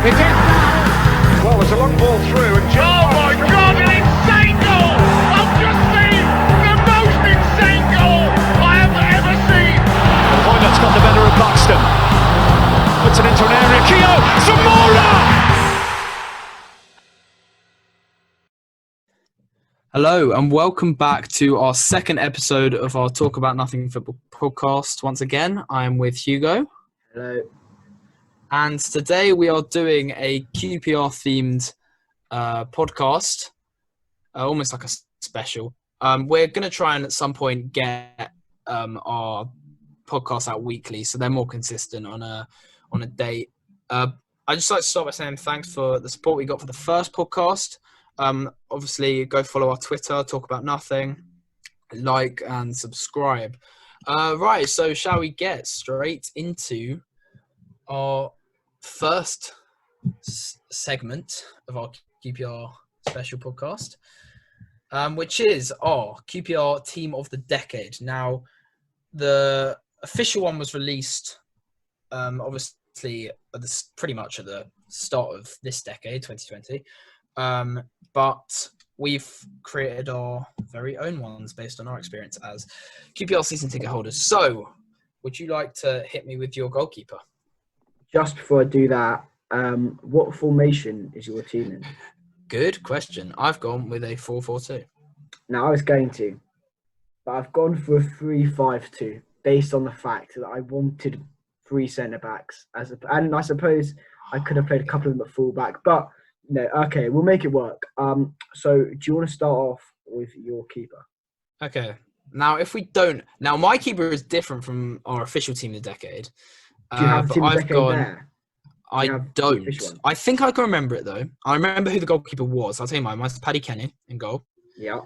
It is now. Well, there's a long ball through and Oh my God, an insane goal! I've just seen the most insane goal I have ever seen. Hoylett's got the better of Buxton. Puts it into an area. Keogh, Zamora! Hello and welcome back to our second episode of our Talk About Nothing Football podcast. Once again, I am with Hugo. Hello. And today we are doing a QPR-themed podcast, almost like a special. We're going to try and at some point get our podcasts out weekly, so they're more consistent on a date. I'd just like to start by saying thanks for the support we got for the first podcast. Obviously, go follow our Twitter, Talk About Nothing, like and subscribe. Right, so shall we get straight into our first segment of our QPR special podcast, which is our QPR Team of the Decade. Now, the official one was released, obviously, pretty much at the start of this decade, 2020. But we've created our very own ones based on our experience as QPR season ticket holders. So, would you like to hit me with your goalkeeper? Just before I do that, what formation is your team in? Good question. I've gone with a 4-4-2. Now, I was going to, but I've gone for a 3-5-2 based on the fact that I wanted three centre-backs. And I suppose I could have played a couple of them at full-back, but no, okay, we'll make it work. So do you want to start off with your keeper? Okay. Now, now my keeper is different from our official team of the decade. Do you have team of the decade there? I don't. I think I can remember it though. I remember who the goalkeeper was. I'll tell you mine. Mine's Paddy Kenny in goal. Yeah.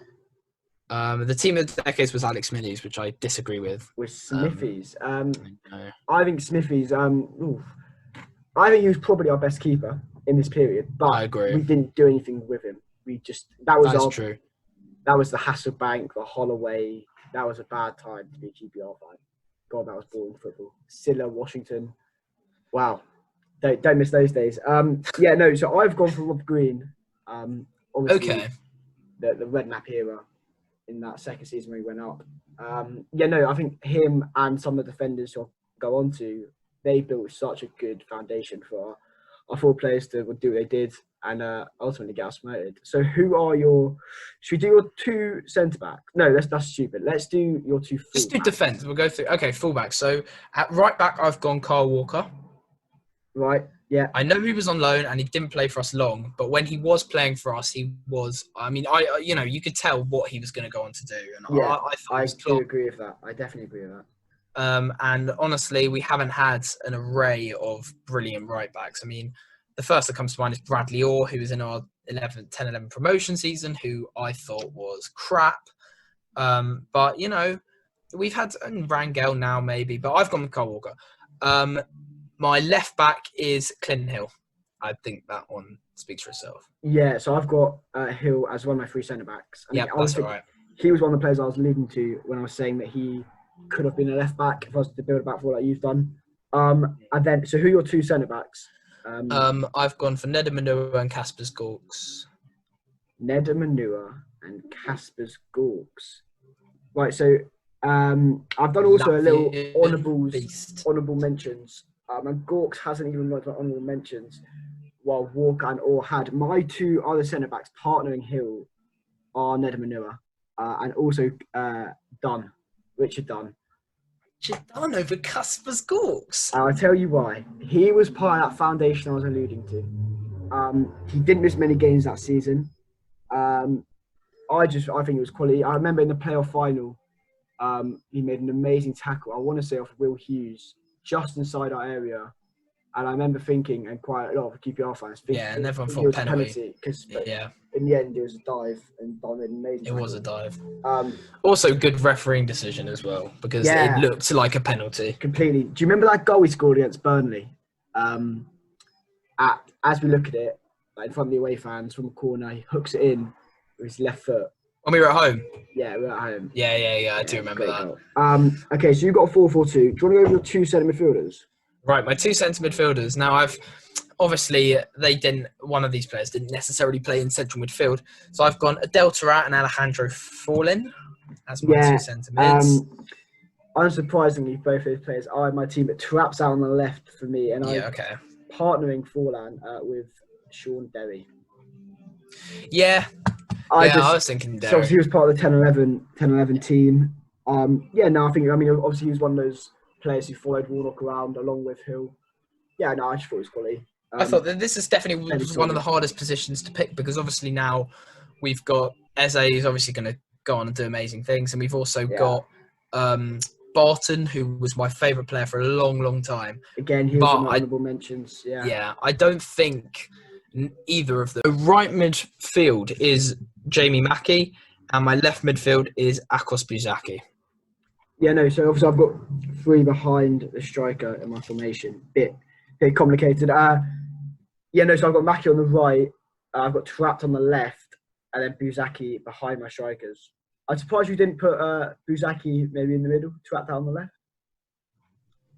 The team of the decades was Alex Smithies, which I disagree with. With Smithies. I think Smithies. I think he was probably our best keeper in this period, but I agree. We didn't do anything with him. That's true. That was the Hasselbank, the Holloway. That was a bad time to be a QPR fan. God, that was boring football. Silla, Washington. Wow. Don't miss those days. So I've gone for Rob Green. Obviously, okay. The Redknapp era in that second season where he went up. I think him and some of the defenders who I'll go on to, they built such a good foundation for our four players to do what they did and ultimately get us promoted. So should we do your two centre-back? No, that's stupid. Let's do your two full-backs. Let's do defence. We'll go through. Okay, full-back. So at right-back, I've gone Kyle Walker. Right, yeah. I know he was on loan and he didn't play for us long, but when he was playing for us, he was, you could tell what he was going to go on to do. And yeah, I do agree with that. I definitely agree with that. And honestly, we haven't had an array of brilliant right-backs. I mean, the first that comes to mind is Bradley Orr, who was in our 10-11 promotion season, who I thought was crap. But, we've had Rangel now maybe, but I've gone with Kyle Walker. My left-back is Clinton Hill. I think that one speaks for itself. Yeah, so I've got Hill as one of my three centre-backs. Yeah, that's all right. He was one of the players I was alluding to when I was saying that he could have been a left back if I was to build a back four like you've done. And then, so who are your two centre backs? I've gone for Neda Manua and Kaspers Gorks. Neda Manua and Kaspers Gorks. Right, so I've done also a little honourable mentions. And Gorks hasn't even got honourable mentions, while Walker and Orr had. My two other centre backs partnering Hill are Neda Manua and also Richard Dunn. Richard Dunn over Kaspers Gorks? I'll tell you why. He was part of that foundation I was alluding to. He didn't miss many games that season. I think it was quality. I remember in the playoff final, he made an amazing tackle. I want to say off Will Hughes, just inside our area. And I remember thinking, and quite a lot of QPR fans thinking, and everyone thought penalty. Because yeah. In the end, it was a dive, and Don made an amazing tackle. It was a dive. Also, good refereeing decision as well, because it looked like a penalty. Completely. Do you remember that goal he scored against Burnley? As we look at it, in front of the away fans from a corner, he hooks it in with his left foot. When we were at home? Yeah, we were at home. Yeah, I do remember that. Okay, so you've got a 4-4-2. Do you want to go over your two centre midfielders? Right, my two centre midfielders. Now, one of these players didn't necessarily play in central midfield. So I've gone Adel Taarabt and Alejandro Forlin as my two centre mids. Unsurprisingly, both of those players are in my team, but Trapp's out on the left for me, and I'm partnering Forlan with Sean Derry. Yeah. I was thinking Derry. So he was part of the 10-11 team. I obviously he was one of those players who followed Warnock around along with Hill. Yeah, no, I just thought it was quality. I thought that this is definitely one of the hardest positions to pick because obviously now we've got Eze is obviously going to go on and do amazing things, and we've also got Barton, who was my favourite player for a long, long time. Again, he was in honourable mentions. Yeah. Yeah, I don't think either of them. The right midfield is Jamie Mackie, and my left midfield is Akos Buzaki. Yeah, no. So obviously I've got three behind the striker in my formation. Bit complicated. So I've got Mackie on the right. I've got Trapped on the left, and then Buzaki behind my strikers. I'm surprised you didn't put Buzaki maybe in the middle, Trapped out on the left.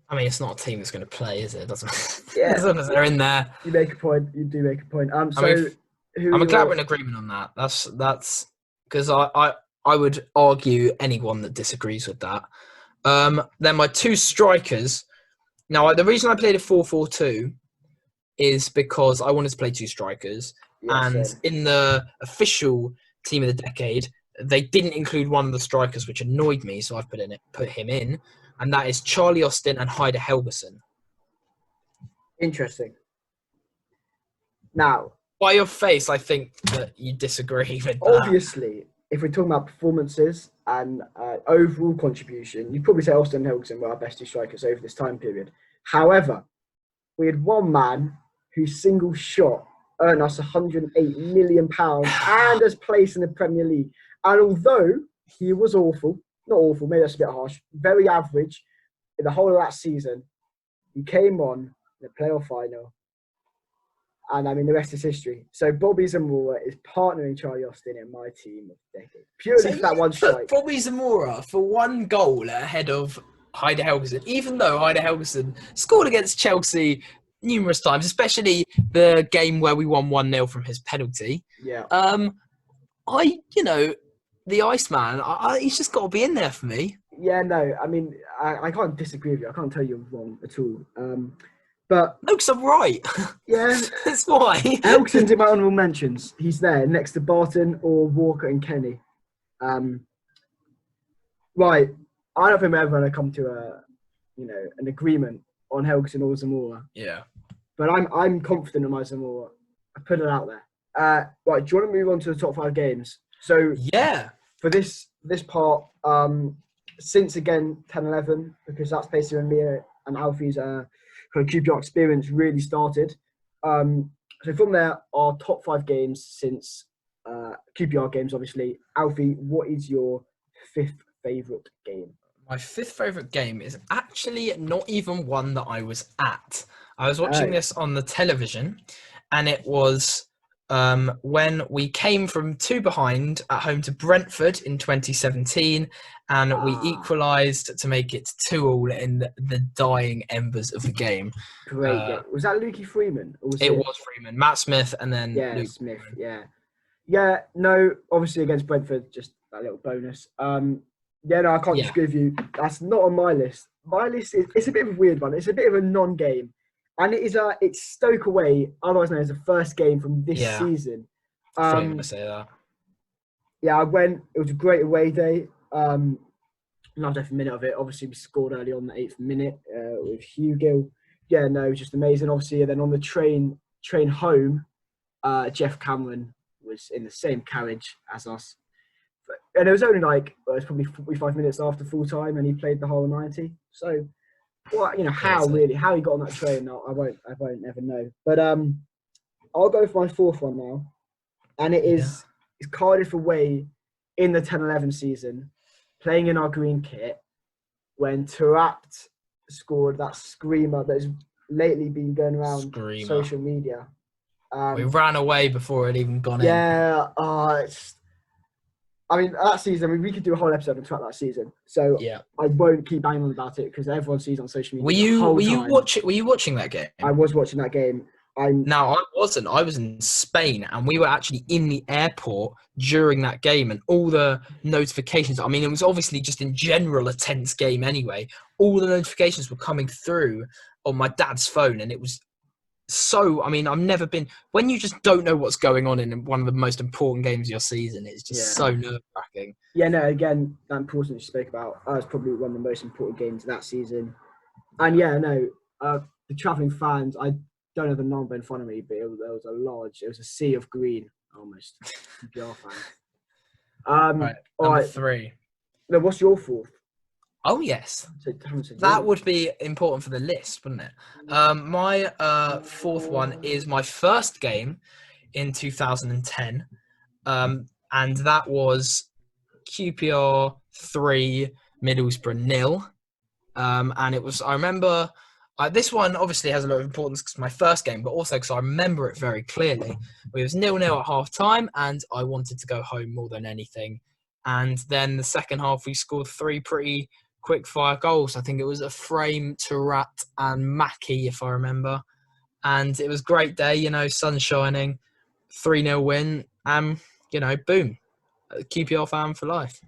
I mean, it's not a team that's going to play, is it? Doesn't as long as they're in there. You make a point. You do make a point. I'm glad we're in agreement on that. That's because I would argue anyone that disagrees with that. Then my two strikers. Now, the reason I played a 4-4-2 is because I wanted to play two strikers. In the official team of the decade, they didn't include one of the strikers, which annoyed me, so I've put him in. And that is Charlie Austin and Heide Helgeson. Interesting. Now, by your face, I think that you disagree with that. Obviously, if we're talking about performances and overall contribution, you'd probably say Austin and Helgeson were our best two strikers over this time period. However, we had one man whose single shot earned us £108 million and has placed in the Premier League. And although he was awful, not awful, maybe that's a bit harsh, very average in the whole of that season, he came on in the playoff final. And I mean, the rest is history. So Bobby Zamora is partnering Charlie Austin in my team of the decade. Purely for that one strike. Bobby Zamora for one goal ahead of Heide Helgeson, even though Heide Helgeson scored against Chelsea numerous times, especially the game where we won 1-0 from his penalty. Yeah. The Iceman, he's just got to be in there for me. Yeah, no, I mean, I can't disagree with you. I can't tell you wrong at all. But no, because I'm right. Yeah. That's why. Helgeson's in my honourable mentions. He's there next to Barton or Walker and Kenny. Right. I don't think we're ever going to come to an agreement on Helgeson or Zamora. Yeah. But I'm confident in my Zamora. I put it out there. Right, do you want to move on to the top 5 games? So yeah, for this part, since again 10-11, because that's basically when me and Alfie's kind of QPR experience really started. So from there, our top 5 games since QPR games, obviously. Alfie, what is your 5th favourite game? My 5th favourite game is actually not even one that I was at. I was watching this on the television, and it was when we came from 2 behind at home to Brentford in 2017, and we equalised to make it 2-2 in the dying embers of the game. Great game. Was that Lukey Freeman? Or was it was Freeman, Matt Smith, and then Luke Smith. Freeman. Yeah. No, obviously against Brentford, just that little bonus. I can't disagree with you. That's not on my list. My list it's a bit of a weird one. It's a bit of a non-game. And it's Stoke away, otherwise known as the first game from this season. I was going to say that. Yeah, I went. It was a great away day. Loved every minute of it. Obviously, we scored early on the 8th minute with Hugill. Yeah, no, it was just amazing. Obviously, and then on the train home, Jeff Cameron was in the same carriage as us. And it was only it was probably 45 minutes after full time, and he played the whole 90. So, how he got on that train, I won't ever know. But I'll go for my 4th one now, and it's Cardiff away in the 10-11 season, playing in our green kit, when Taarabt scored that screamer that has lately been going around social media. We ran away before it even gone in. Yeah, I mean, that season, I mean, we could do a whole episode and track that season. So Yeah. I won't keep banging on about it because everyone sees on social media. Were you watching that game? I was watching that game. No, I wasn't. I was in Spain, and we were actually in the airport during that game, and all the notifications. I mean, it was obviously just in general a tense game anyway. All the notifications were coming through on my dad's phone, and it was so. I mean, I've never been when you just don't know what's going on in one of the most important games of your season. It's just so nerve-wracking. Yeah, no. Again, that importance you spoke about was probably one of the most important games of that season. And yeah, no, the travelling fans. I don't have the number in front of me, but there was a sea of green almost. QPR fans. Number 3. No, what's your fourth? Oh yes, that would be important for the list, wouldn't it? My fourth one is my first game in 2010, and that was QPR 3, Middlesbrough 0. And it was. I remember. This one obviously has a lot of importance because it's my first game, but also because I remember it very clearly. It was 0-0 at half time, and I wanted to go home more than anything. And then the second half, we scored 3 pretty quick-fire goals. I think it was a Frame, Turat, and Mackie, if I remember. And it was a great day, sun shining, 3-0 win, boom, QPR fan for life.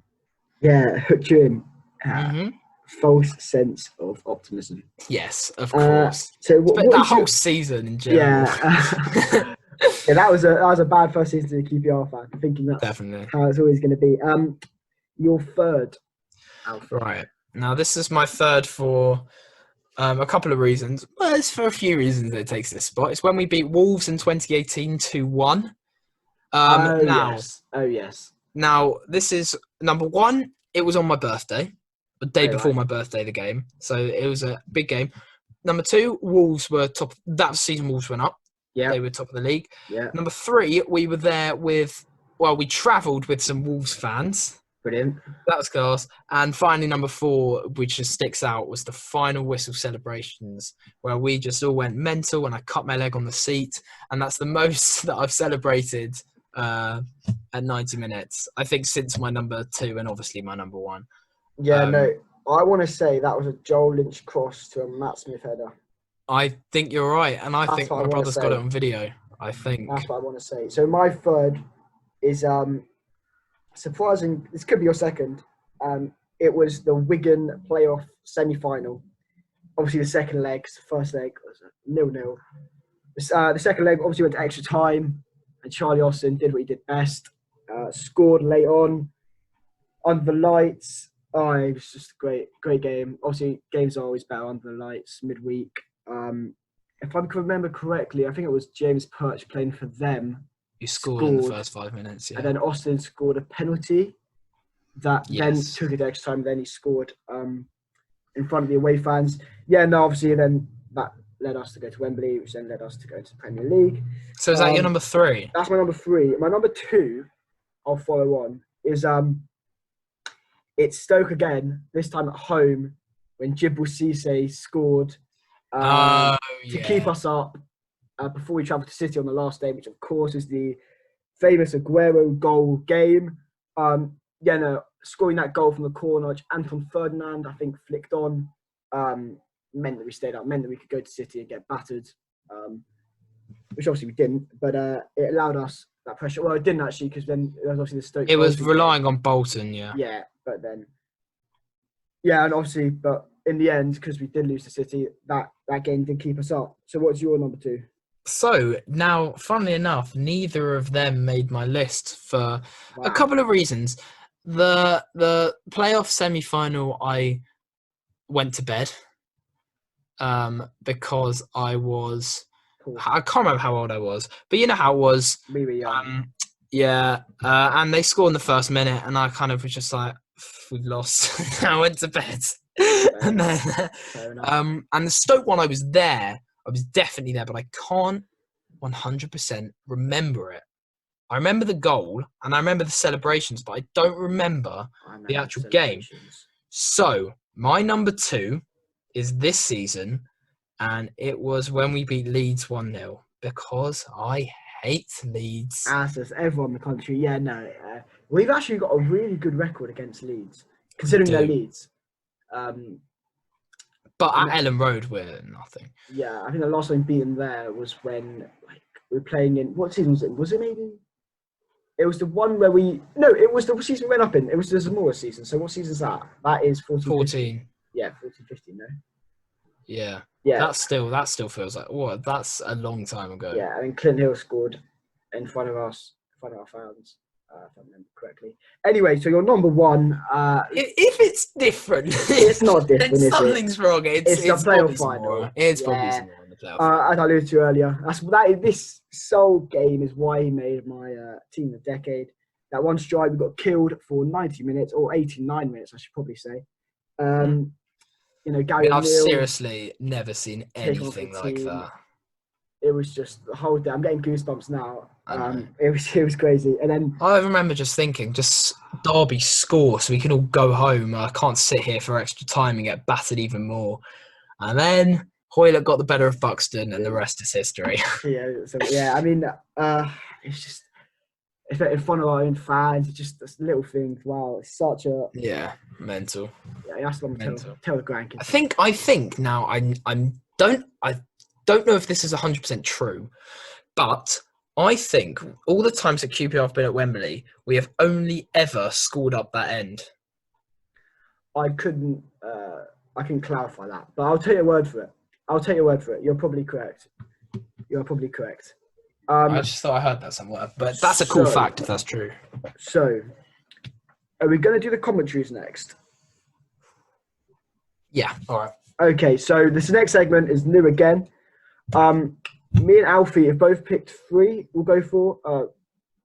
Yeah, hooked you in. False sense of optimism. Yes, of course. So that whole season in general. Yeah, yeah, that was a bad first season to the QPR fan. Thinking that's definitely how it's always going to be. Your third, Alfred. Right now, this is my third for a couple of reasons. Well, it's for a few reasons that it takes this spot. It's when we beat Wolves in 2018 2-1. Yes. Now, this is number 1. It was on my birthday. The day before my birthday, the game. So it was a big game. Number 2, Wolves were top. That season, Wolves went up. Yeah. They were top of the league. Yeah. Number 3, we were there we travelled with some Wolves fans. Brilliant. That was class. And finally, number 4, which just sticks out, was the final whistle celebrations, where we just all went mental and I cut my leg on the seat. And that's the most that I've celebrated at 90 minutes, I think, since my number 2 and obviously my number 1. Yeah, no, I want to say that was a Joel Lynch cross to a Matt Smith header. I think you're right, and I think my brother's got it on video. I think that's what I want to say. So my third is surprising. This could be your second. It was the Wigan playoff semi-final. Obviously, the second leg. The first leg was 0-0. The second leg obviously went to extra time, and Charlie Austin did what he did best. Scored late on under the lights. Oh, it was just a great game. Obviously, games are always better under the lights midweek. If I can remember correctly, I think it was James Perch playing for them. He scored in the first 5 minutes, yeah. And then Austin scored a penalty that then took it to extra time. Then he scored in front of the away fans. Yeah, no, obviously then that led us to go to Wembley, which then led us to go into the Premier League. So is that your number 3? That's my number 3. My number 2, I'll follow on, is it's Stoke again, this time at home, when Djibril Cissé scored to keep us up before we travelled to City on the last day, which of course is the famous Aguero goal game. Scoring that goal from the corner, which Anton Ferdinand, I think, flicked on, meant that we stayed up, meant that we could go to City and get battered, which obviously we didn't, but it allowed us that pressure. Well, it didn't actually, because then there was obviously the Stoke. It was relying on Bolton, yeah. Yeah, but then, and obviously, but in the end, because we did lose to City, that game did keep us up. So what's your number 2? So now, funnily enough, neither of them made my list for a couple of reasons. The playoff semi-final, I went to bed because I can't remember how old I was, but you know how it was. We were young. And they scored in the first minute, and I kind of was just like, we've lost. I went to bed. And then, and the Stoke one, I was there. I was definitely there, but I can't 100% remember it. I remember the goal, and I remember the celebrations, but I don't remember the actual game. So, my number 2 is this season, and it was when we beat Leeds 1-0, because I hate Leeds. As does everyone in the country. Yeah, no. We've actually got a really good record against Leeds, considering they're do. Leeds. But at Ellen Road, we're nothing. Yeah, I think the last time beaten there was when we were playing in, what season was it? Was it maybe? It was the one where it was the season we went up in. It was the Zamora season. So what season's that? That is 14. Yeah, 14, 15, no? Yeah. Yeah. That still feels like, that's a long time ago. Yeah, and Clint Hill scored in front of us, in front of our fans, if I remember correctly. Anyway, so you're number one. If it's different, it's not different, then is something's wrong. It's the playoff probably final. It's probably more in the playoff final. As I alluded to earlier, this sole game is why he made my team of the decade. That one strike, we got killed for 90 minutes, or 89 minutes, I should probably say. Gary I've O'Neill seriously never seen anything like that. It was just the whole day. I'm getting goosebumps now. It was crazy. And then I remember just thinking, just Derby score so we can all go home. I can't sit here for extra time and get battered even more. And then Hoylett got the better of Buxton, and the rest is history. I mean, it's just it's in front of our own fans. It's just this little thing. Wow, it's such a mental. Yeah, that's what I'm tell the grandkids. I think now I don't know if this is 100% true, but I think all the times that QPR have been at Wembley, we have only ever scored up that end. I can clarify that, but I'll take your word for it. You're probably correct. I just thought I heard that somewhere, but that's a cool fact if that's true. So, are we going to do the commentaries next? Yeah, all right. Okay, so this next segment is new again. Me and Alfie have both picked 3. We'll go for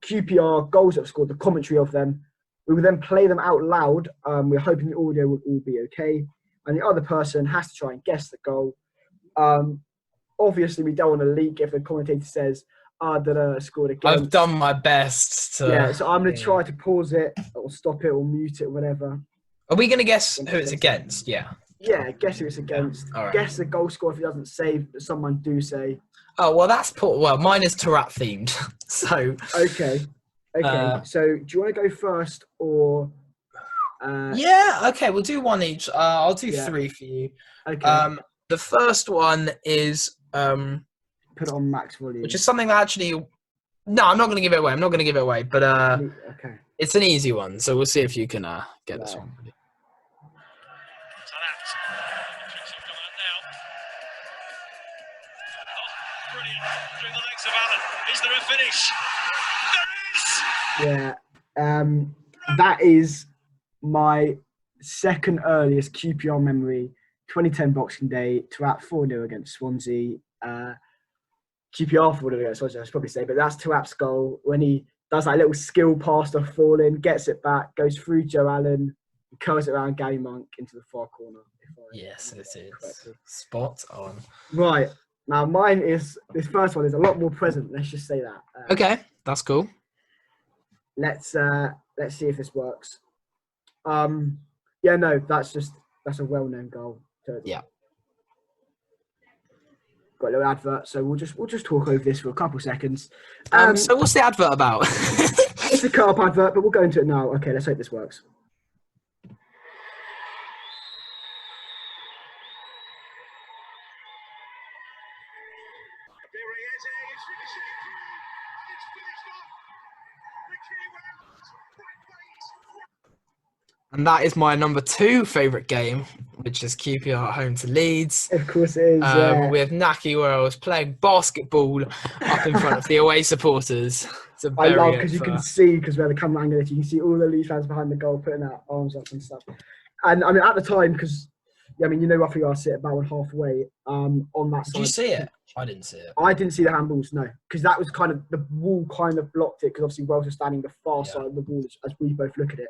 QPR goals that have scored, the commentary of them. We will then play them out loud. We're hoping the audio will all be okay. And the other person has to try and guess the goal. Obviously, we don't want to leak if the commentator says, scored against. I've done my best. So I'm going to try to pause it or stop it or mute it or whatever. Are we going to guess who it's against? Yeah. Yeah, guess who it's against. Yeah. Right. Guess the goal scorer if he doesn't save, but someone do say. Oh, well, that's poor. Well, mine is Tarat themed. So. Okay. So do you want to go first or? Yeah. Okay. We'll do one each. I'll do 3 for you. Okay. The first one is put it on max volume, which is something that actually. No, I'm not going to give it away. But okay. It's an easy one, so we'll see if you can get this one. Through the legs of Allen. Is there a finish? There is! Yeah. That is my second earliest QPR memory. 2010 Boxing Day, Tarat 4-0 against Swansea. QPR 4-0 against Swansea, I should probably say, but that's Tarat's goal when he does that little skill pass to fall in, gets it back, goes through Joe Allen, curls it around Gary Monk into the far corner. Yes, it is. Correctly. Spot on. Right. Now, this first one is a lot more present. Let's just say that. Okay, that's cool. Let's see if this works. That's a well-known goal. Yeah. Got a little advert, so we'll just talk over this for a couple seconds. So what's the advert about? It's a cut-up advert, but we'll go into it now. Okay, let's hope this works. And that is my number 2 favourite game, which is QPR at home to Leeds. Of course it is. With Naki Wells playing basketball up in front of the away supporters. I love because you can see, because where the camera angle is, you can see all the Leeds fans behind the goal putting their arms up and stuff. And I mean, at the time, because roughly I sit about halfway on that side. Did you see it? I didn't see it. I didn't see the handballs, no, because that was kind of the wall kind of blocked it, because obviously Wells was standing the far side of the wall as we both look at it.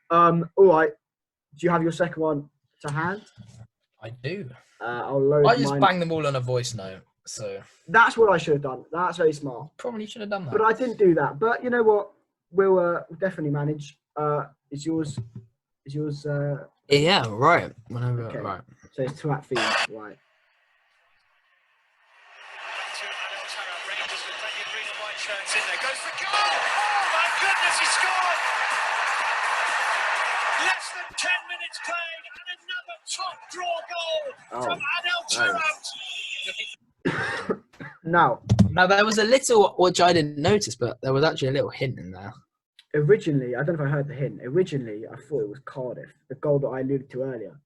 All right. Do you have your second one to hand? I do. I'll load I just mine. banged them all on a voice note, so that's what I should have done. That's very smart. Probably should have done that. But I didn't do that. But you know what? We'll definitely manage. Is yours? Yeah. Right. Whenever. Okay. Right. So it's Tarat feed. Right. Rangers with plenty of green and white shirts in there. Goes for goal! Oh my goodness, he scored! 10 minutes played and another top draw goal from Adel Taarabt. Now, There was a little, which I didn't notice, but there was actually a little hint in there. originally, I don't know if I heard the hint. Originally, I thought it was Cardiff, the goal that I alluded to earlier.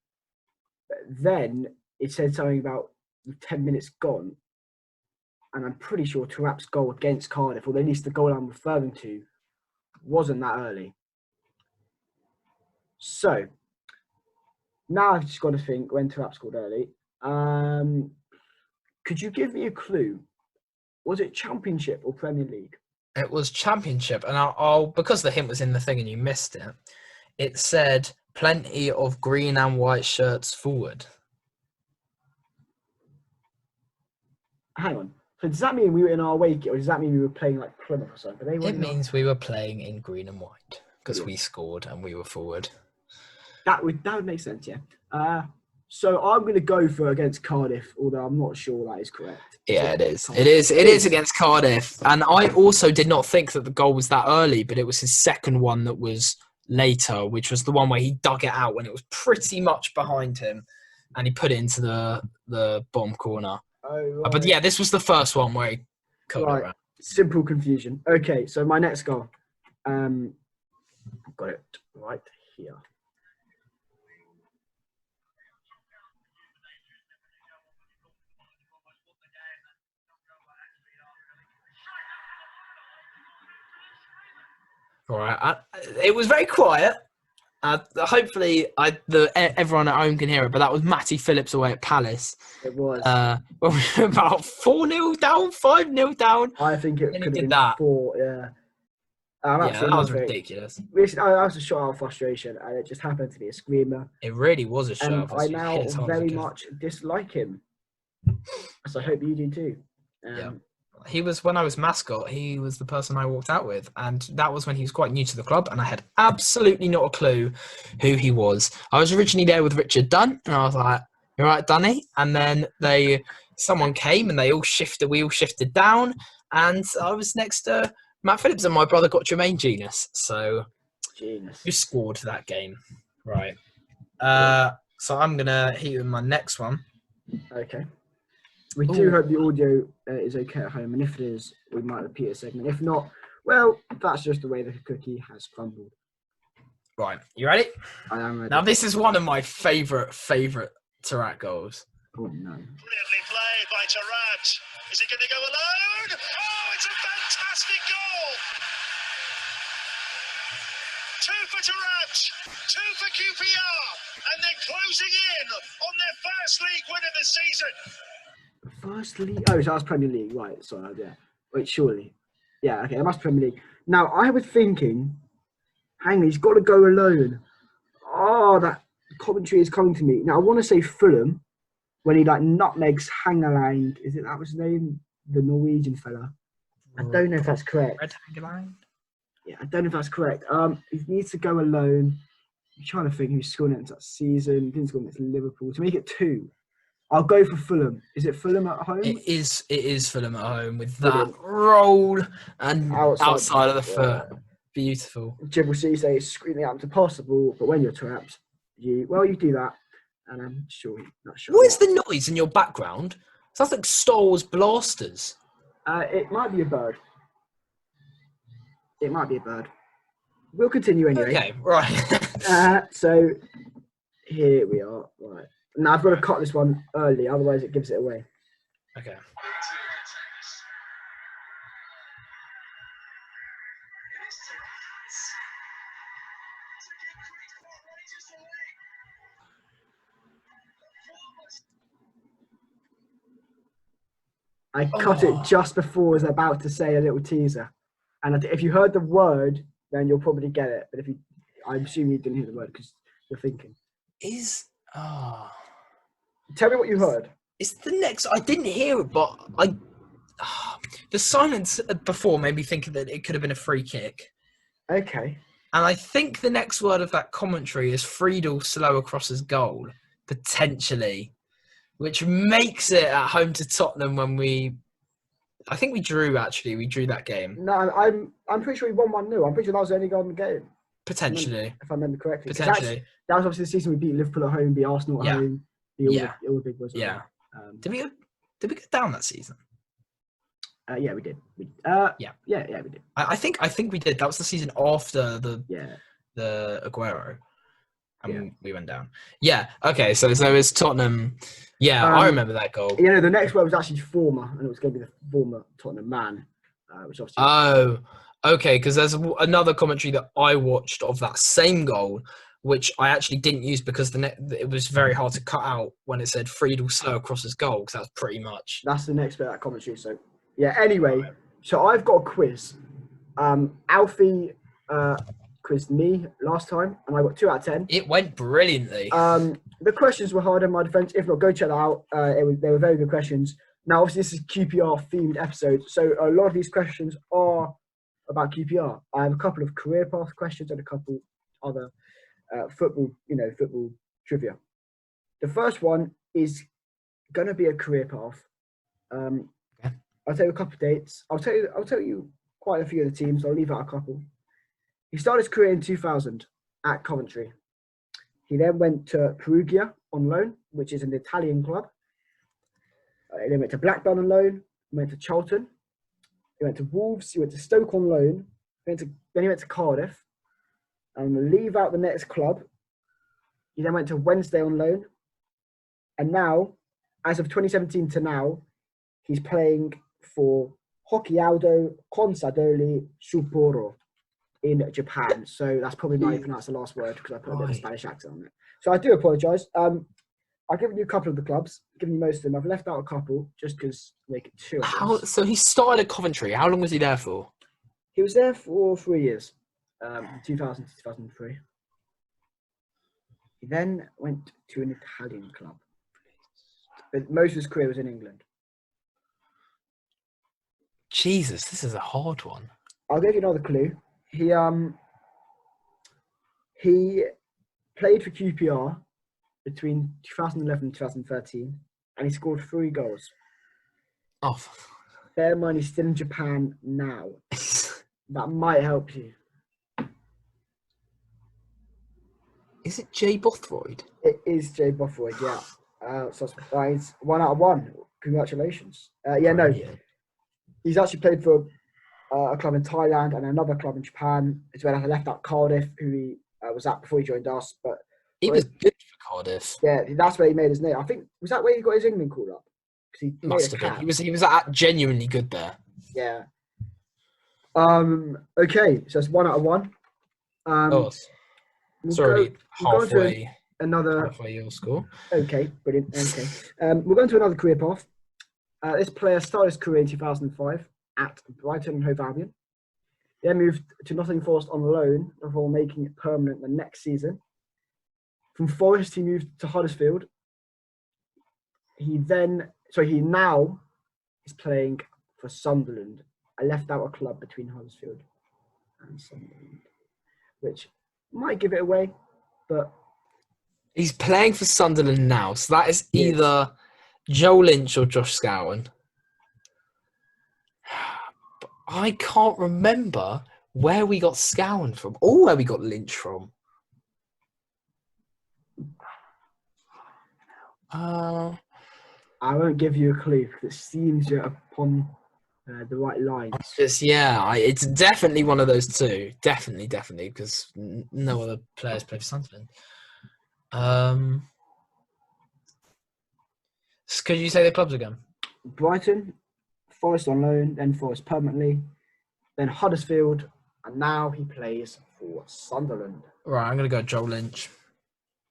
But then it said something about 10 minutes gone. And I'm pretty sure Taarabt's goal against Cardiff, or at least the goal I'm referring to, wasn't that early. So, now I've just got to think when Taarab scored early. Could you give me a clue? Was it Championship or Premier League? It was Championship, and I'll because the hint was in the thing and you missed it. It said plenty of green and white shirts forward. Hang on. So does that mean we were in our away kit, or does that mean we were playing like Plymouth or something? It means we were playing in green and white because we scored and we were forward. That would make sense, yeah. So I'm going to go for against Cardiff, although I'm not sure that is correct. Yeah, it is. It is against Cardiff. And I also did not think that the goal was that early, but it was his second one that was later, which was the one where he dug it out when it was pretty much behind him and he put it into the bottom corner. Oh, right. But yeah, this was the first one where he cut it around. Simple confusion. Okay, so my next goal. I've got it right here. All right. It was very quiet. Hopefully, everyone at home can hear it, but that was Matty Phillips away at Palace. It was. We were about 4-0 down, 5-0 down. I think it could have been that. 4, yeah. That was ridiculous. I was a shot out of frustration, and it just happened to be a screamer. It really was a shot out of frustration. I now very much much dislike him. So I hope you do too. Yeah. He was, when I was mascot, he was the person I walked out with. And that was when he was quite new to the club. And I had absolutely not a clue who he was. I was originally there with Richard Dunn. And I was like, "You all right, Dunny?" And then someone came and we all shifted down. And I was next to Matt Phillips and my brother got Jermaine Genius. So who scored that game? Right. So I'm going to hit you with my next one. Okay. We do hope the audio is okay at home, and if it is, we might repeat a segment. If not, well, that's just the way the cookie has crumbled. Right, you ready? I am ready. Now, this is one of my favourite Taarabt goals. Oh, no. Brilliantly played by Taarabt. Is he going to go alone? Oh, it's a fantastic goal! 2 for Taarabt, 2 for QPR, and they're closing in on their first league win of the season. First league? Oh, so that's Premier League, right? Sorry, yeah. Wait, surely. Yeah, okay, that must be Premier League. Now, I was thinking, hang on, he's got to go alone. Oh, that commentary is coming to me. Now, I want to say Fulham, when he nutmegs Hangeland. Is it that was his name? The Norwegian fella. I don't know if that's correct. Red Hangeland? Yeah, I don't know if that's correct. He needs to go alone. I'm trying to think who's scoring it that season. Didn't score against Liverpool. To make it 2. I'll go for Fulham. Is it Fulham at home? It is Fulham at home with that roll and outside of the foot. Beautiful. Jibble Cisse is screaming out to possible, but when you're trapped, you do that, and I'm not sure. What is the noise in your background? Sounds like Star Wars blasters. It might be a bird. We'll continue anyway. Okay, right. So here we are. Right. Now I've got to cut this one early, otherwise it gives it away. Okay. I cut it just before I was about to say a little teaser. And if you heard the word, then you'll probably get it. But I'm assuming you didn't hear the word because you're thinking. Tell me what you heard. It's the next. I didn't hear it, but the silence before made me think that it could have been a free kick. Okay. And I think the next word of that commentary is Friedel slow across his goal, potentially, which makes it at home to Tottenham when I think we drew, actually. We drew that game. No, I'm pretty sure we won 1-0. I'm pretty sure that was the only goal in the game. Potentially. If I remember correctly. 'Cause Potentially. that was obviously the season we beat Liverpool at home, beat Arsenal at Yeah. home, beat all, Yeah. all the big boys. Yeah. Did Did we get down that season? Yeah, we did. Yeah. Yeah, we did. I think we did. That was the season after the Aguero. And we went down. Yeah. Okay. So it's Tottenham. Yeah, I remember that goal. You know, the next word was actually former, and it was going to be the former Tottenham man, which obviously. Oh, okay. Because there's another commentary that I watched of that same goal, which I actually didn't use because it was very hard to cut out when it said Friedel slow across his goal, because that's pretty much. That's the next bit of that commentary. So, yeah. Anyway, so I've got a quiz. Alfie quizzed me last time, and I got 2 out of 10. It went brilliantly. The questions were hard in my defense. If not, go check that out. They were very good questions. Now, obviously, this is a QPR themed episode, so a lot of these questions are about QPR. I have a couple of career path questions and a couple other football trivia. The first one is going to be a career path. I'll tell you a couple of dates. I'll tell you quite a few of the teams. I'll leave out a couple. He started his career in 2000 at Coventry. He then went to Perugia on loan, which is an Italian club. He then went to Blackburn on loan. He went to Charlton. He went to Wolves. He went to Stoke on loan. Then he went to Cardiff. And we'll leave out the next club. He then went to Wednesday on loan. And now, as of 2017 to now, he's playing for Hokkaido Consadole Sapporo in Japan. So that's probably not how you pronounce the last word because I put a bit of a Spanish accent on it. So I do apologise. I've given you a couple of the clubs, given you most of them. I've left out a couple just because make it 2 of them. So he started at Coventry. How long was he there for? He was there for 3 years, 2000 to 2003. He then went to an Italian club. But most of his career was in England. Jesus, this is a hard one. I'll give you another clue. He played for QPR between 2011 and 2013, and he scored 3 goals. Oh. Bear in mind, he's still in Japan now. That might help you. Is it Jay Bothroyd? It is Jay Bothroyd, yeah. So it's 1 out of 1. Congratulations. No. He's actually played for a club in Thailand and another club in Japan. It's when I left out Cardiff, who he was at before he joined us. But he was good for Cardiff. Yeah, that's where he made his name. I think, was that where he got his England call up? He must have been. He was genuinely good there. Yeah. Okay, so it's 1 out of 1. Sorry, halfway your score. Okay, brilliant. Okay, we're going to another career path. This player started his career in 2005 at Brighton and Hove Albion. Then moved to Nottingham Forest on loan before making it permanent the next season. From Forest, he moved to Huddersfield. He now is playing for Sunderland. I left out a club between Huddersfield and Sunderland, which might give it away, but he's playing for Sunderland now, so that is either Joe Lynch or Josh Scowen. But I can't remember where we got Scowen from or where we got Lynch from. I won't give you a clue because it seems you're upon the right lines. It's definitely one of those two. Definitely, because no other players play for Sunderland. Could you say the clubs again? Brighton, Forest on loan, then Forest permanently, then Huddersfield, and now he plays for Sunderland. Right, I'm going to go Joe Lynch.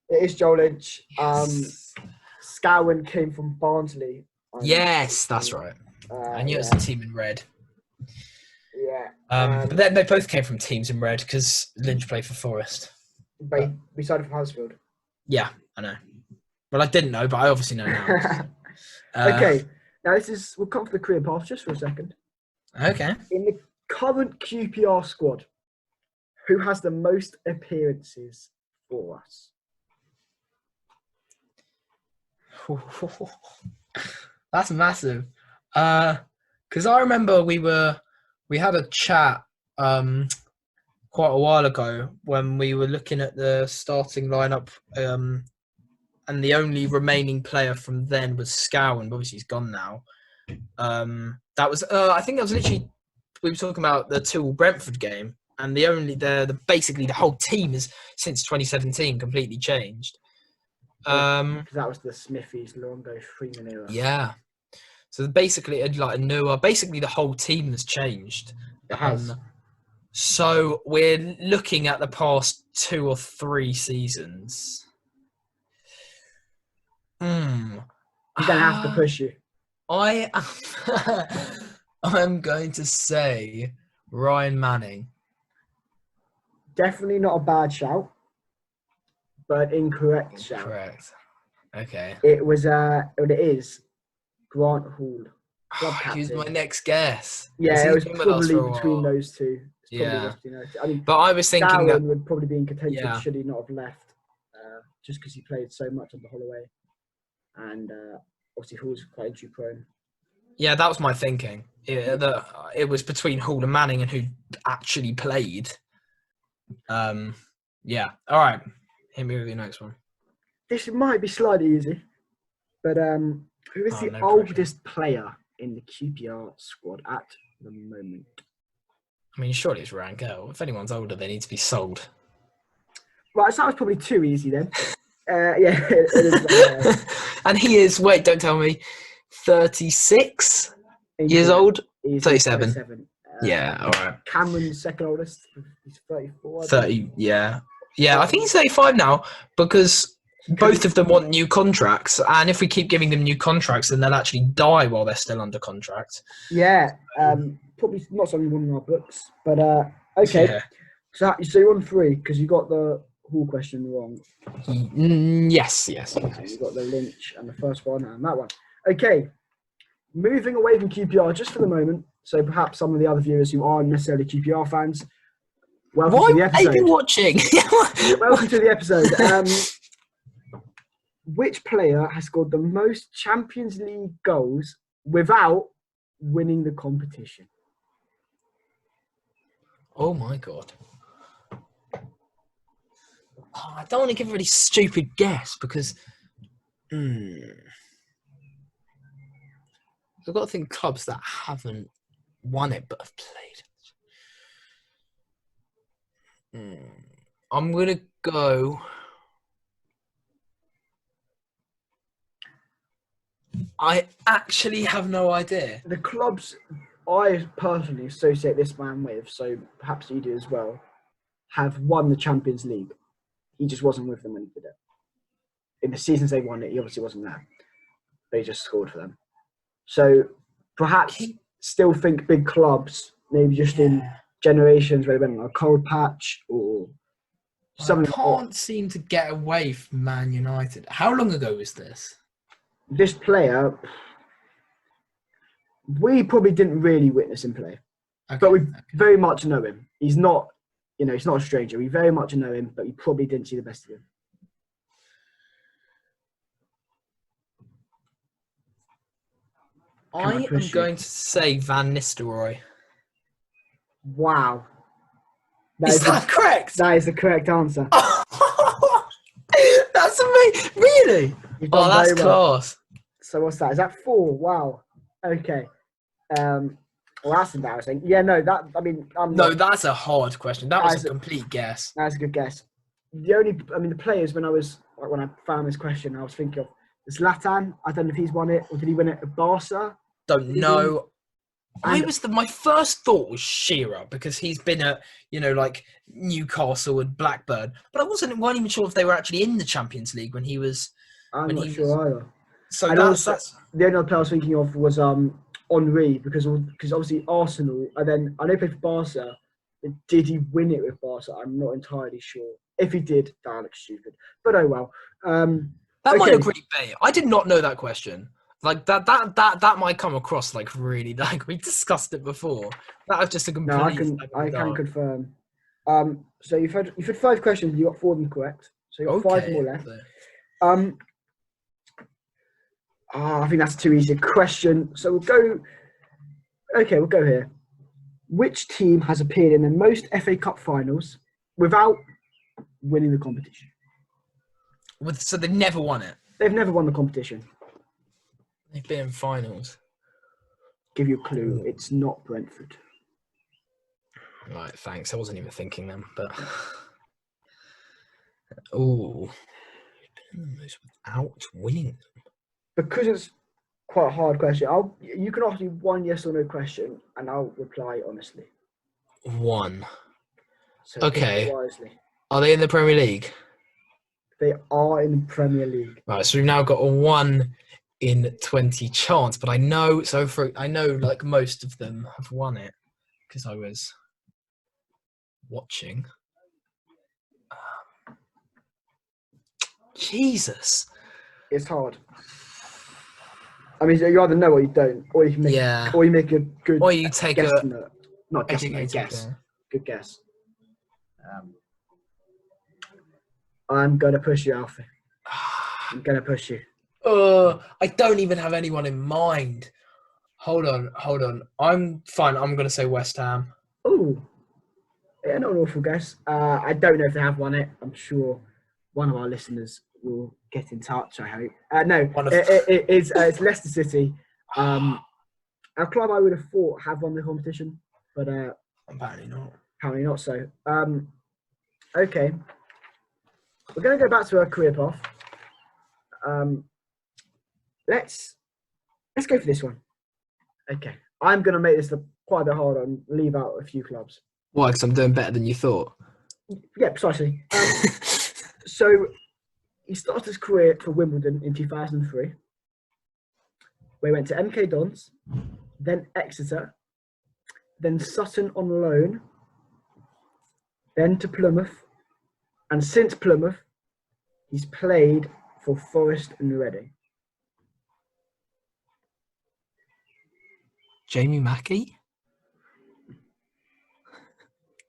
It is Joe Lynch. Yes. Scowen came from Barnsley. Yes, that's right. I knew it was a team in red. Yeah. But then they both came from teams in red because Lynch played for Forest. But we started from Huddersfield. Yeah, I know. Well, I didn't know, but I obviously know now. Okay. Now we'll come for the career path just for a second. Okay. In the current QPR squad, who has the most appearances for us? That's massive. Because I remember we had a chat quite a while ago when we were looking at the starting lineup, and the only remaining player from then was Scow, and obviously he's gone now. That was I think that was literally we were talking about the Tool Brentford game, and basically the whole team is since 2017 completely changed. Because that was the Smithies, Longo, Freeman era. Yeah. So basically, like basically the whole team has changed. It has. So we're looking at the past 2 or 3 seasons. I'm gonna have to push you. I'm going to say Ryan Manning. Definitely not a bad shout, but incorrect shout. Correct. Okay. It is Grant Hall, club captain. He was my next guess. Yeah, it was probably between those two. Yeah. I mean, but I was thinking Darren would probably be in contention Yeah. should he not have left, just because he played so much under Holloway, and obviously Hall's quite injury prone. Yeah, that was my thinking. It was between Hall and Manning and who actually played. Yeah. All right. Hit me with your next one. This might be slightly easy, but who is the oldest player in the QPR squad at the moment? I mean, surely it's Rangel. If anyone's older, they need to be sold. Right, so that was probably too easy then. Yeah, it is. And he is, wait, don't tell me, 36 years old? He's 37. Yeah, all right. Cameron's second oldest. He's 34. 30, yeah. Yeah, I think he's 35 now because both of them want new contracts. And if we keep giving them new contracts, then they'll actually die while they're still under contract. Yeah, probably not something on our books. But, okay. Yeah. So you're on 3 because you got the Hall question wrong. Yes. You got the Lynch and the first one and that one. Okay. Moving away from QPR just for the moment. So perhaps some of the other viewers who aren't necessarily QPR fans, welcome to the episode. Why are you watching? Welcome to the episode. Which player has scored the most Champions League goals without winning the competition? Oh my God. Oh, I don't want to give a really stupid guess because I've got to think clubs that haven't won it but have played. I'm going to go... I actually have no idea. The clubs I personally associate this man with, so perhaps you do as well, have won the Champions League. He just wasn't with them when he did it. In the seasons they won it, he obviously wasn't there. But he just scored for them. So perhaps still think big clubs, maybe just in generations where they went on a cold patch or something. I can't seem to get away from Man United. How long ago was this? This player, we probably didn't really witness him play. But we very much know him. He's not, he's not a stranger. We very much know him, but we probably didn't see the best of him. I am going to say Van Nistelrooy. Wow. Is that correct? That is the correct answer. That's amazing. Really? Oh, that's class. So what's that? Is that 4? Wow. Okay. Well, that's embarrassing. Yeah, no, that's a hard question. That was a complete guess. That's a good guess. The players, when I found this question, I was thinking of Zlatan. I don't know if he's won it, or did he win it at Barca? Don't know. My first thought was Shearer because he's been at, like Newcastle and Blackburn. But I wasn't even sure if they were actually in the Champions League when he was. I'm not sure either. So that's the only other player I was thinking of was Henry because obviously Arsenal, and then I know he played for Barca. But did he win it with Barca? I'm not entirely sure. If he did, that looks stupid. But oh well. That might look really bait. I did not know that question. Like that might come across like really like we discussed it before. That was just a complete. No, I can confirm. So you've had 5 questions. You got 4 of them correct. So you got 5 more left. I think that's too easy a question. So we'll go. Okay, we'll go here. Which team has appeared in the most FA Cup finals without winning the competition? So they've never won it. They've never won the competition. They've been in finals. Give you a clue. It's not Brentford. Right, thanks. I wasn't even thinking them, but oh, without winning. Because it's quite a hard question. You can ask me one yes or no question, and I'll reply honestly. One. So Okay. pick wisely. Are they in the Premier League? They are in the Premier League. Right, so we've now got a 1 in 20 chance, but I know like most of them have won it because I was watching. Jesus. It's hard. I mean, you either know or you don't, or you can make, or you make a good, or you take guesstimate. Not guesstimate, guess. Player. Good guess. I'm gonna push you, Alfie. I'm gonna push you. I don't even have anyone in mind. Hold on. I'm fine. I'm gonna say West Ham. Oh, yeah, not an awful guess. I don't know if they have won it. I'm sure one of our listeners will get in touch. I hope. No, it's Leicester City. Our club, I would have thought, have won the competition, but apparently not. Apparently not. So, okay, we're going to go back to our career path. Let's go for this one. Okay, I'm going to make this quite a bit harder and leave out a few clubs. Why? Because I'm doing better than you thought. Yeah, precisely. So he started his career for Wimbledon in 2003, where he went to MK Dons, then Exeter, then Sutton on loan, then to Plymouth, and since Plymouth, he's played for Forest and Reading. Jamie Mackey?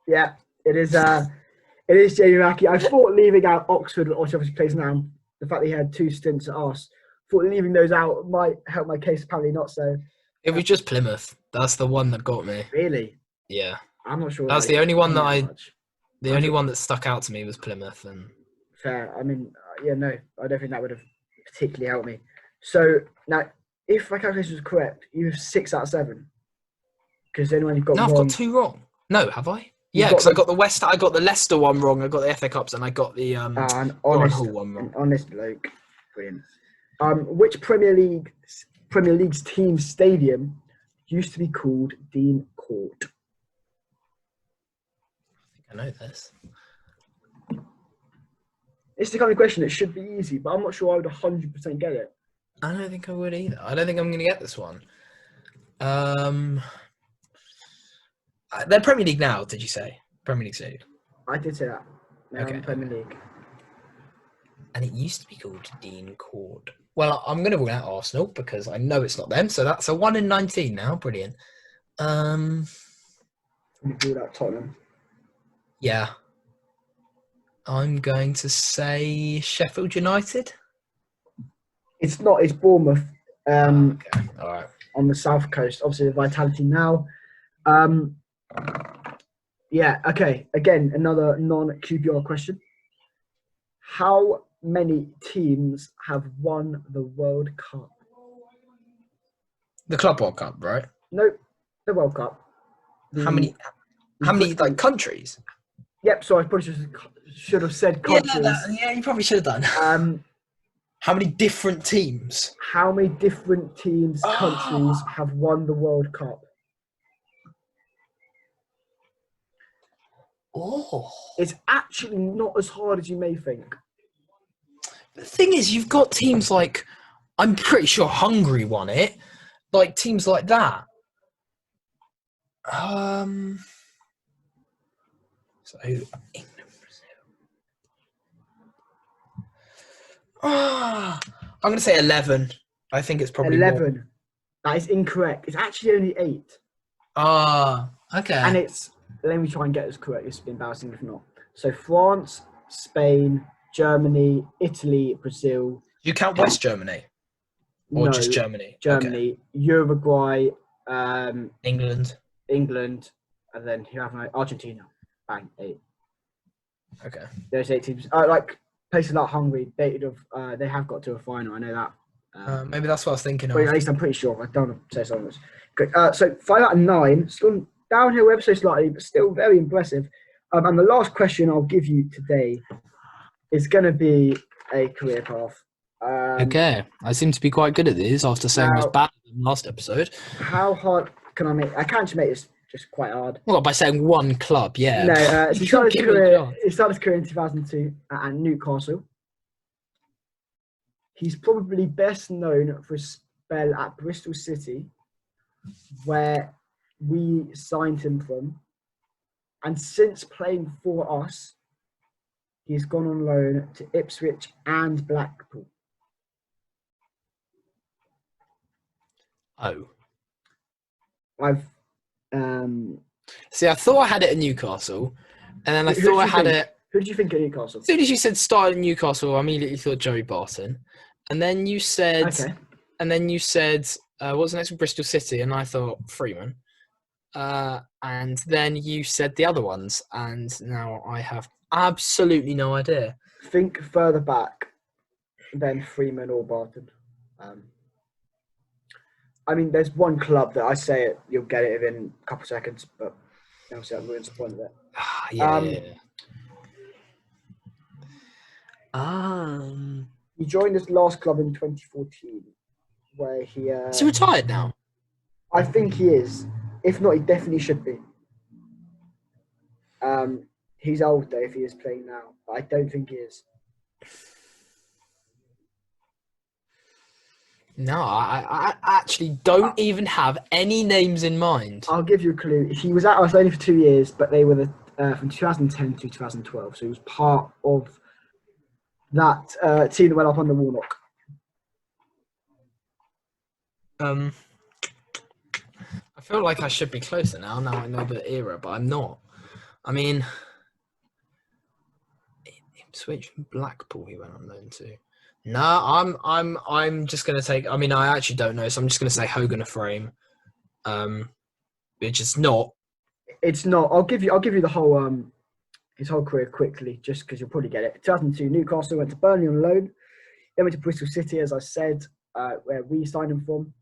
Yeah, it is. It is Jamie Mackey. I thought leaving out Oxford, which obviously plays now, the fact that he had 2 stints at Arsenal, thought leaving those out might help my case. Apparently not so. It was just Plymouth. That's the one that got me. Really? Yeah. I'm not sure. That's the only one that the only one that stuck out to me was Plymouth. And fair. I mean, yeah, no, I don't think that would have particularly helped me. So now, if my calculation is correct, you have 6 out of 7. Because anyone you've got no, I've wrong, got 2 wrong. No, have I? Yeah, because I got the Leicester one wrong. I got the FA Cups, and I got the an honest Hall one wrong. An honest bloke, brilliant. Which Premier League's team stadium used to be called Dean Court? I know this. It's the kind of question that should be easy, but I'm not sure I would 100% get it. I don't think I would either. I don't think I'm going to get this one. They're Premier League now, did you say? Premier League stadium. I did say that. They're in the Premier League. And it used to be called Dean Court. Well, I'm going to rule out Arsenal because I know it's not them. So that's a 1 in 19 now. Brilliant. You ruled out Tottenham. Yeah. I'm going to say Sheffield United. It's not. It's Bournemouth. Okay. All right. On the south coast. Obviously, the Vitality now. Yeah, okay. Again, another non-QPR question. How many teams have won the World Cup? The Club World Cup, right? Nope, the World Cup. How many like countries? Yep, so I probably should have said countries. Yeah, you probably should have done. How many different teams? How many different teams, countries have won the World Cup? Oh. It's actually not as hard as you may think. The thing is, you've got teams like, I'm pretty sure Hungary won it. Like, teams like that. So, England, Brazil. I'm going to say 11. I think it's probably 11. More. That is incorrect. It's actually only 8. Okay. And it's, let me try and get this correct. It's embarrassing if not. So France, Spain, Germany, Italy, Brazil. Do you count West Germany? Or just Germany? Germany, okay. Uruguay, England, and then you have Argentina. Bang, 8. Okay. There's 8 teams. Like places like Hungary, they have got to a final. I know that. Maybe that's what I was thinking of. Well, at least I'm pretty sure. I don't want to say something else. Good. So 5 out of 9, still downhill ever so slightly, but still very impressive. And the last question I'll give you today is going to be a career path. Okay, I seem to be quite good at these after saying I was bad in the last episode. How hard can I make? I can't just make this just quite hard. Well, by saying one club, yeah. No, so he started his career in 2002 at Newcastle. He's probably best known for his spell at Bristol City, where we signed him from. And since playing for us, he's gone on loan to Ipswich and Blackpool. Oh. I've See, I thought I had it at Newcastle, and then I thought I had it. Who did you think at Newcastle? As soon as you said started at Newcastle, I immediately thought Joey Barton, and then you said, what's the next one? Bristol City, and I thought Freeman, and then you said the other ones, and now I have absolutely no idea. Think further back than Freeman or Barton. I mean, there's one club that I say it, you'll get it within a couple of seconds, but obviously I'm ruined the point of it. He joined his last club in 2014, where he... Is he retired now? I think he is. If not, he definitely should be. He's old, though, if he is playing now. But I don't think he is. No, I actually don't even have any names in mind. I'll give you a clue. He was at us only for 2 years, but they were from 2010 to 2012. So he was part of that team that went up on the Warnock. I feel like I should be closer now. Now I know the era, but I'm not. I mean, Ipswich and Blackpool he went on loan to. No, I'm just gonna take. I mean, I actually don't know, so I'm just gonna say Hogan Frame, which is not. It's not. I'll give you the whole his whole career quickly, just because you'll probably get it. 2002, Newcastle, went to Burnley on loan. Then went to Bristol City, as I said, where we signed him from.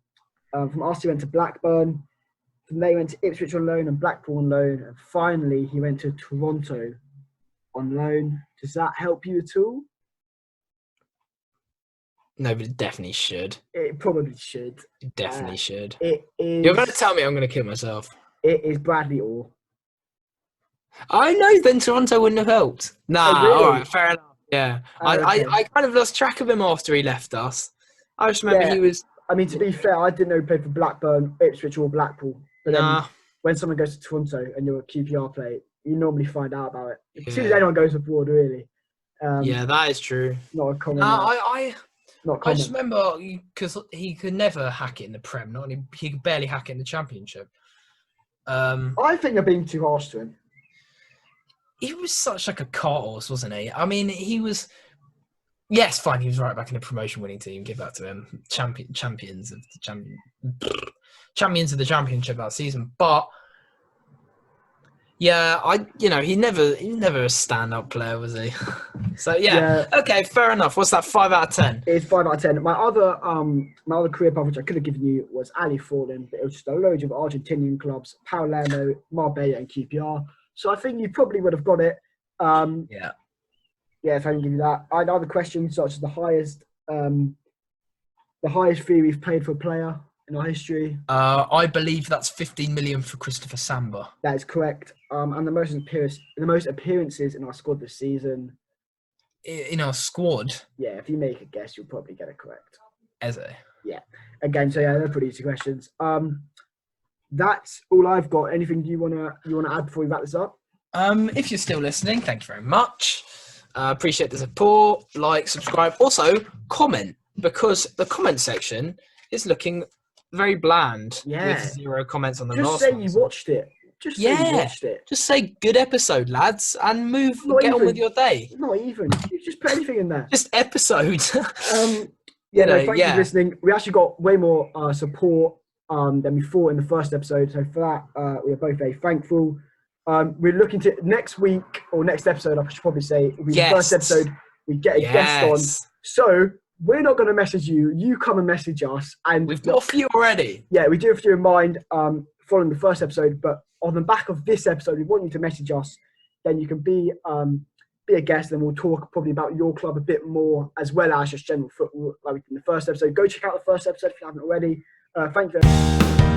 From us, he went to Blackburn. From there, he went to Ipswich on loan and Blackpool on loan, and finally he went to Toronto on loan. Does that help you at all? No, but it definitely should. It probably should. It definitely should. It is. You're going to tell me I'm going to kill myself. It is Bradley Orr. I know, then Toronto wouldn't have helped. Nah, Oh, really? all right, fair enough. Yeah. Okay. I kind of lost track of him after he left us. I just remember he was... I mean, to be fair, I didn't know he played for Blackburn, Ipswich or Blackpool. But then when someone goes to Toronto and you're a QPR player, you normally find out about it. As soon as anyone goes abroad, really. Yeah, that is true. Not a common... I just remember because he could never hack it in the Prem. He could barely hack it in the Championship. I think you're being too harsh to him. He was such like a cart horse, wasn't he? I mean, he was. Yes, fine. He was right back in the promotion-winning team. Give that to him. Champions of the Championship that season. But yeah, he never a stand-up player, was he? So yeah, okay, fair enough. What's that? 5 out of 10. It's 5 out of 10. My other career path, which I could have given you, was Ali Forlan, but it was just a load of Argentinian clubs: Palermo, Marbella, and QPR. So I think you probably would have got it. Yeah, if I can give you that. I had other questions such as the highest fee we've paid for a player in our history. I believe that's 15 million for Christopher Samba. That is correct. And the most appearances in our squad this season. In our squad? Yeah, if you make a guess, you'll probably get it correct. Eze. Yeah. Again, so yeah, they're pretty easy questions. That's all I've got. Anything you wanna add before we wrap this up? If you're still listening, thank you very much. Appreciate the support. Like, subscribe. Also, comment, because the comment section is looking very bland with 0 comments on the last one. Just say you watched it. Just say you watched it. Just say good episode, lads, and get on with your day. Not even. You just put anything in there. Just episode. Thank you for listening. We actually got way more support than we thought in the first episode. So for that, we are both very thankful. We're looking to next week or next episode, I should probably say, will be the first episode. We get a guest on. So we're not going to message you. You come and message us. And we've got a few already. Yeah, we do have a few in mind following the first episode. But on the back of this episode, we want you to message us. Then you can be a guest, and we'll talk probably about your club a bit more, as well as just general football, like in the first episode. Go check out the first episode if you haven't already. Thank you.